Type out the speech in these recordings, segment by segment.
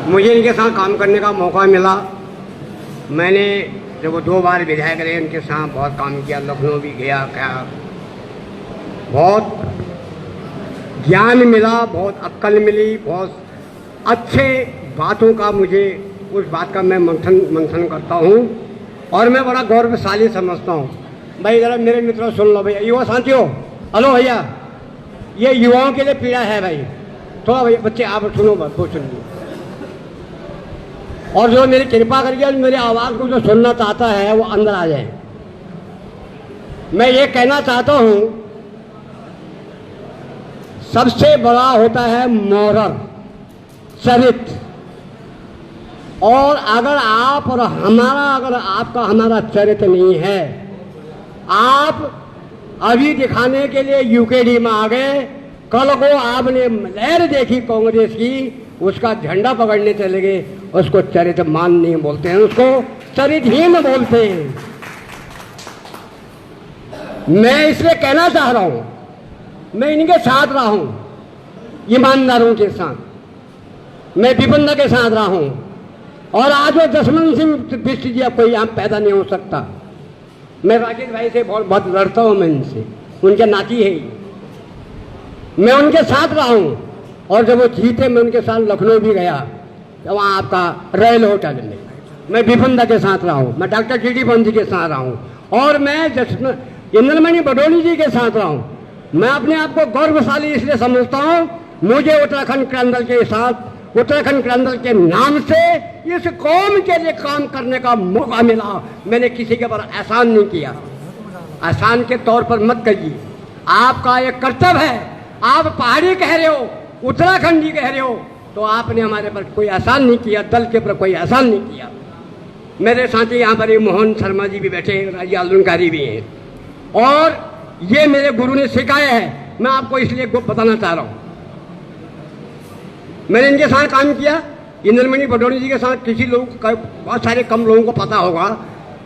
मुझे इनके साथ काम करने का मौका मिला। मैंने जब वो 2 बार विधायक रहे उनके साथ बहुत काम किया, लखनऊ भी गया, क्या बहुत ज्ञान मिला, बहुत अक्ल मिली, बहुत अच्छे बातों का मुझे उस बात का मैं मंथन करता हूँ और मैं बड़ा गौरवशाली समझता हूँ। भाई ज़रा मेरे मित्रों सुन लो, भैया युवा साथियों, हेलो भैया, ये युवाओं के लिए पीड़ा है भाई, थोड़ा भैया बच्चे आप सुनो, बस वो सुन लो। और जो मेरी कृपा करके मेरी आवाज़ को जो सुनना चाहता है वो अंदर आ जाए। मैं ये कहना चाहता हूँ, सबसे बड़ा होता है मोरल, चरित्र। और अगर आप और अगर आपका हमारा चरित्र नहीं है, आप अभी दिखाने के लिए यूकेडी में आ गए, कल को आपने लहर देखी कांग्रेस की, उसका झंडा पकड़ने चले गए, उसको चरित्रमान नहीं बोलते हैं, उसको चरित्रहीन बोलते हैं। मैं इसलिए कहना चाह रहा हूं, मैं इनके साथ रहा हूं, ईमानदारों के साथ, मैं विपन्न के साथ रहा हूं। और आज वो जसवंत सिंह बिष्ट जी कोई यहाँ पैदा नहीं हो सकता। मैं राकेश भाई से बहुत लड़ता हूँ, मैं इनसे, उनके नाती है ही। मैं उनके साथ रहा हूँ और जब वो जीते मैं उनके साथ लखनऊ भी गया, जब वहाँ आपका रॉयल होटल में मैं विपन्दा के साथ रहा हूँ, मैं डॉक्टर टी पंजी के साथ रहा हूँ और मैं इंद्रमणि बडोली जी के साथ रहा हूँ। मैं अपने आप को गौरवशाली इसलिए समझता हूँ, मुझे उत्तराखंड क्रांति के साथ, उत्तराखंड क्रांति के नाम से इस कौम के लिए काम करने का मौका मिला। मैंने किसी के ऊपर एहसान नहीं किया, एहसान के तौर पर मत कहिए, आपका एक कर्तव्य है। आप पहाड़ी कह रहे हो, उत्तराखंडी कह रहे हो, तो आपने हमारे पर कोई एहसान नहीं किया, दल के ऊपर कोई एहसान नहीं किया। मेरे साथी यहाँ पर मोहन शर्मा जी भी बैठे हैं, राजी आलूनकारी भी हैं, और ये मेरे गुरु ने सिखाया है, मैं आपको इसलिए बताना चाह रहा हूँ। मैंने इनके साथ काम किया, इंद्रमणि बडोली जी के साथ। किसी लोग बहुत सारे कम लोगों को पता होगा,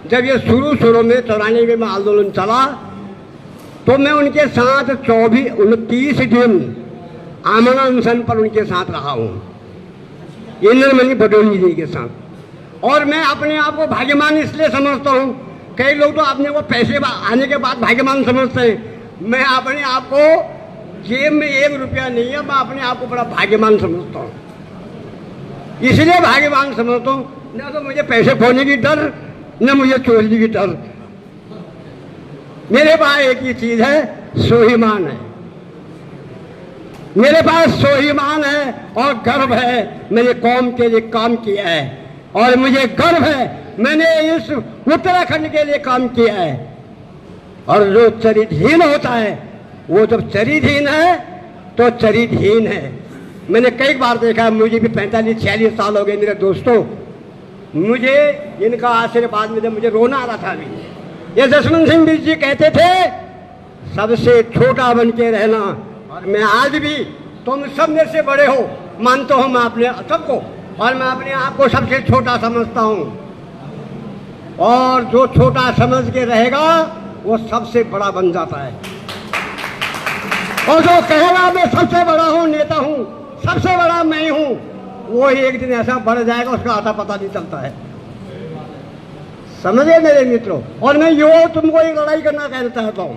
जब ये शुरू में 94 में आंदोलन चला तो मैं उनके साथ 29 दिन आमरण अनशन पर उनके साथ रहा हूँ, इंद्रमणि बडोली जी के साथ। और मैं अपने आप को भाग्यवान इसलिए समझता हूँ, कई लोग तो अपने को पैसे आने के बाद भाग्यवान समझते हैं, मैं अपने आप को जेब में 1 रुपया नहीं है, मैं अपने आप को बड़ा भाग्यवान समझता हूँ। इसलिए भाग्यवान समझता हूँ, न तो मुझे पैसे खोने की डर, न मुझे चोरी की डर। मेरे पास एक ही चीज है, स्वाभिमान है। मेरे पास स्वाभिमान है और गर्व है, मैंने कौम के लिए काम किया है और मुझे गर्व है मैंने इस उत्तराखंड के लिए काम किया है। और जो चरित्रहीन होता है, वो जब चरित्रहीन है तो चरित्रहीन है। मैंने कई बार देखा, मुझे भी 45-46 साल हो गए मेरे दोस्तों, मुझे इनका आशीर्वाद मिले, मुझे रोना आ रहा था अभी। ये जसवंत सिंह बिष्ट जी कहते थे, सबसे छोटा बन के रहना, और मैं आज भी, तुम सब मेरे से बड़े हो मानता हूं मैं अपने सबको, और मैं अपने आप को सबसे छोटा समझता हूं। और जो छोटा समझ के रहेगा वो सबसे बड़ा बन जाता है, और जो कहेगा मैं सबसे बड़ा हूं, नेता हूं, सबसे बड़ा मैं ही हूं, वो एक दिन ऐसा बढ़ जाएगा उसका आता पता नहीं चलता है। समझे मेरे मित्रों। और मैं यो तुमको एक लड़ाई करना कहना चाहता हूं।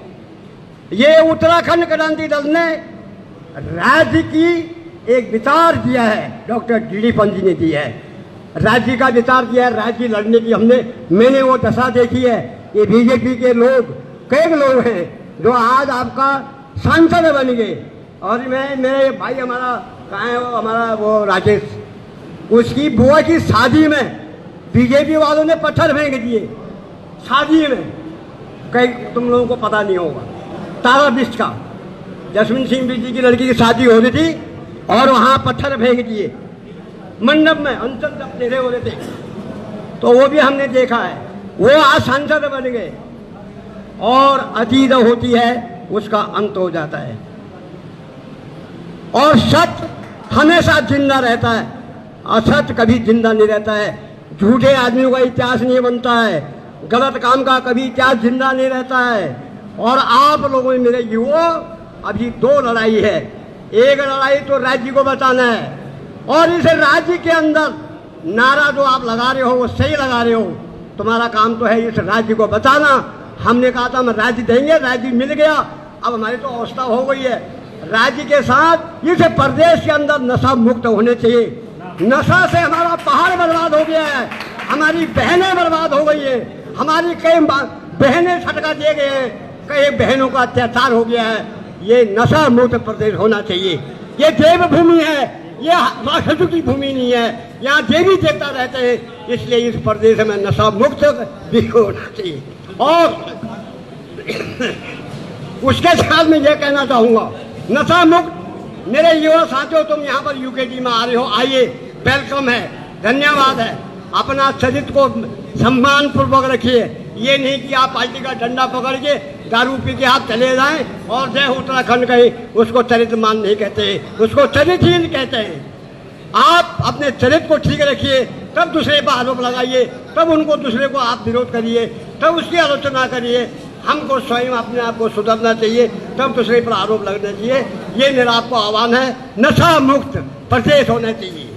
ये उत्तराखंड क्रांति दल ने राज्य की एक विचार दिया है, डॉक्टर टी पंजी ने दिया है, राज्य का विचार दिया है, राज्य लड़ने की मैंने वो दशा देखी है। ये बीजेपी के लोग, कई लोग हैं जो आज आपका सांसद बन गए। और मैं, मेरे भाई हमारा कहाँ है वो, हमारा वो राकेश, उसकी बुआ की शादी में बीजेपी वालों ने पत्थर फेंक दिए, शादी में। कई तुम लोगों को पता नहीं होगा, तारा बिष्ट का, जसवंत सिंह बिष्ट जी की लड़की की शादी हो रही थी और वहाँ पत्थर फेंक दिए मंडप में, अंचल जब तेरे हो रहे थे, तो वो भी हमने देखा है। वो आज सांसद बन गए। और अतीत होती है उसका अंत हो जाता है, और सत्य हमेशा जिंदा रहता है, असत्य कभी जिंदा नहीं रहता है। झूठे आदमियों का इतिहास नहीं बनता है, गलत काम का कभी इतिहास जिंदा नहीं रहता है। और आप लोगों में, मेरे युवा, अभी 2 लड़ाई है। एक लड़ाई तो राज्य को बचाना है और इस राज्य के अंदर नारा जो आप लगा रहे हो वो सही लगा रहे हो। तुम्हारा काम तो है इस राज्य को बचाना। हमने कहा था हम राज्य देंगे, राज्य मिल गया। अब हमारी तो अवस्था हो गई है राज्य के साथ इस प्रदेश के अंदर नशा मुक्त होने चाहिए। नशा से हमारा पहाड़ बर्बाद हो गया है, हमारी बहनें बर्बाद हो गई है, हमारी कई बहनें छटका दिए गए हैं, कई बहनों का अत्याचार हो गया है। ये नशा मुक्त प्रदेश होना चाहिए। ये देवभूमि है, ये राक्षसों की भूमि नहीं है, यहाँ देवी देवता रहते हैं, इसलिए इस प्रदेश में नशा मुक्त भी होना चाहिए। और उसके साथ में ये कहना चाहूँगा, नशा मुक्त मेरे युवा साथियों, तुम यहाँ पर यूकेडी में आ रहे हो, आइए, वेलकम है, धन्यवाद है। अपना चरित्र को सम्मान पूर्वक रखिए। ये नहीं कि आप पार्टी का डंडा पकड़ के दारू पी के आप चले जाएं और जय उत्तराखंड कहीं, उसको चरित्रमान नहीं कहते, उसको चरित्रहीन कहते हैं। आप अपने चरित्र को ठीक रखिए, तब दूसरे पर आरोप लगाइए, तब उनको दूसरे को आप विरोध करिए, तब उसकी आलोचना करिए। हमको स्वयं अपने आप को सुधरना चाहिए, तब दूसरे पर आरोप लगना चाहिए। ये मेरा आपको आह्वान है। नशा मुक्त प्रदेश होना चाहिए,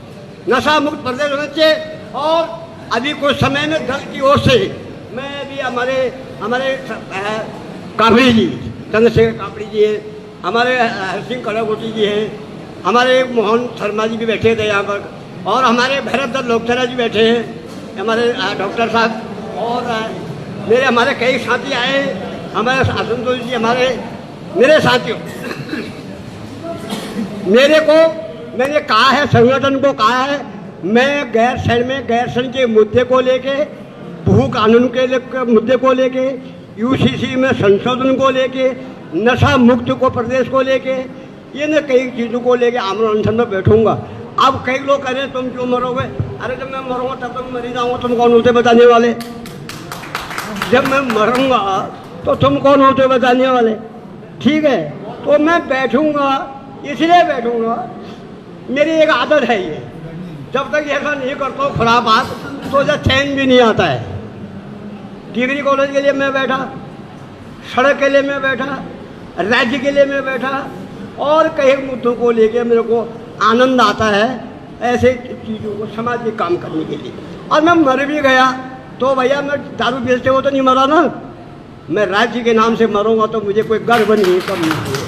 नशा मुक्त प्रदेश होना चाहिए। और अभी कुछ समय में दल की ओर से मैं भी हमारे काबड़ी जी, चंद्रशेखर काबड़ी जी हैं, हमारे हरसिंह कड़ागोटी जी हैं, हमारे मोहन शर्मा जी भी बैठे थे यहाँ पर, और हमारे भैरवदत्त लोकचरा जी बैठे हैं, हमारे डॉक्टर साहब, और हमारे कई साथी आए, हमारे आसंतोष जी, मेरे साथियों, मैंने कहा है, संगठन को कहा है, मैं गैरसैंण के मुद्दे को लेके, भू कानून के मुद्दे को लेके, यूसीसी में संशोधन को लेके, नशा मुक्त को प्रदेश को लेके, ये न कई चीज़ों को लेके आमरण अनशन में बैठूंगा। अब कई लोग कह रहे हैं तुम क्यों मरोगे? अरे जब मैं मरूंगा तब तक मरी जाऊंगा, तुम कौन होते बताने वाले? जब मैं मरूंगा तो तुम कौन होते बताने वाले? ठीक है, तो मैं बैठूंगा, इसलिए बैठूंगा, मेरी एक आदत है ये, जब तक ऐसा नहीं करता हूँ खुरापात तो जब चैन भी नहीं आता है। डिग्री कॉलेज के लिए मैं बैठा, सड़क के लिए मैं बैठा, राज्य के लिए मैं बैठा, और कई मुद्दों को लेके मेरे को आनंद आता है ऐसे चीज़ों को सामाजिक काम करने के लिए। और मैं मर भी गया तो भैया मैं दारू बेचते हो तो नहीं मरा ना, मैं राज्य के नाम से मरूंगा तो मुझे कोई गर्व नहीं करना।